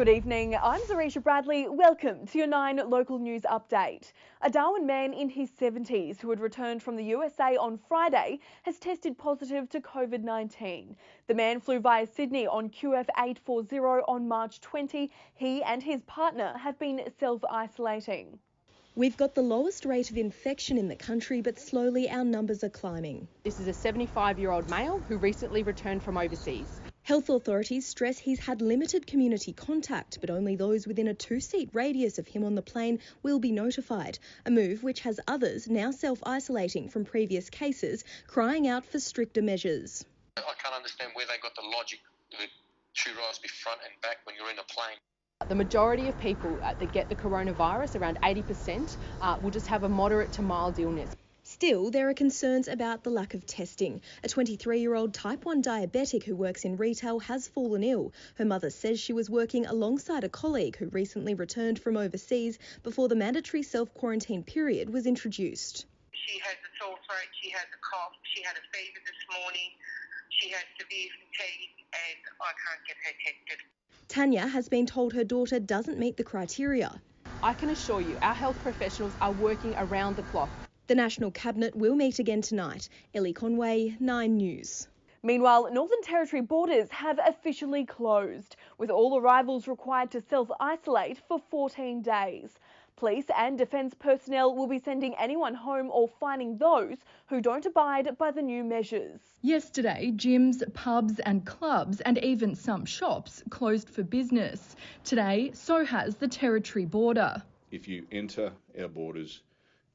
Good evening, I'm Zarisha Bradley. Welcome to your 9 local news update. A Darwin man in his 70s who had returned from the USA on Friday has tested positive to COVID-19. The man flew via Sydney on QF840 on March 20. He and his partner have been self-isolating. We've got the lowest rate of infection in the country, but slowly our numbers are climbing. This is a 75-year-old male who recently returned from overseas. Health authorities stress he's had limited community contact, but only those within a 2-seat radius of him on the plane will be notified, a move which has others now self-isolating from previous cases, crying out for stricter measures. I can't understand where they got the logic that should always be front and back when you're in a plane. The majority of people that get the coronavirus, around 80%, will just have a moderate to mild illness. Still, there are concerns about the lack of testing. A 23-year-old type 1 diabetic who works in retail has fallen ill. Her mother says she was working alongside a colleague who recently returned from overseas before the mandatory self-quarantine period was introduced. She has a sore throat, she has a cough, she had a fever this morning, she has severe fatigue, and I can't get her tested. Tanya has been told her daughter doesn't meet the criteria. I can assure you our health professionals are working around the clock. The National Cabinet will meet again tonight. Ellie Conway, 9 News. Meanwhile, Northern Territory borders have officially closed, with all arrivals required to self-isolate for 14 days. Police and defence personnel will be sending anyone home or fining those who don't abide by the new measures. Yesterday, gyms, pubs and clubs and even some shops closed for business. Today, so has the Territory border. If you enter our borders,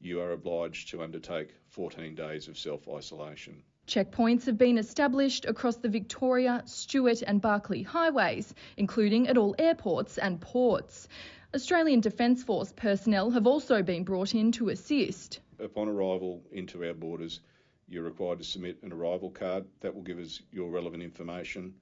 you are obliged to undertake 14 days of self-isolation. Checkpoints have been established across the Victoria, Stewart and Barkly highways, including at all airports and ports. Australian Defence Force personnel have also been brought in to assist. Upon arrival into our borders, you're required to submit an arrival card that will give us your relevant information.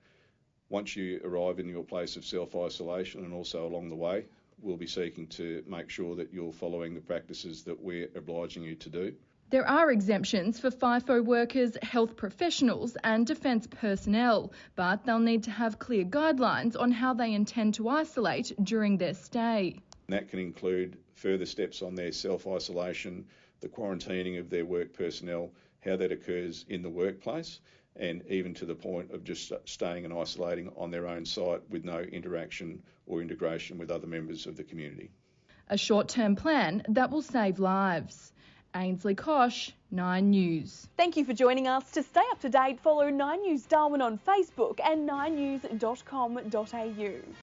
Once you arrive in your place of self-isolation and also along the way, we'll be seeking to make sure that you're following the practices that we're obliging you to do. There are exemptions for FIFO workers, health professionals and defence personnel, but they'll need to have clear guidelines on how they intend to isolate during their stay. That can include further steps on their self-isolation, the quarantining of their work personnel, how that occurs in the workplace, and even to the point of just staying and isolating on their own site with no interaction or integration with other members of the community. A short-term plan that will save lives. Ainsley Kosh, 9 News. Thank you for joining us. To stay up to date, follow 9 News Darwin on Facebook and 9news.com.au.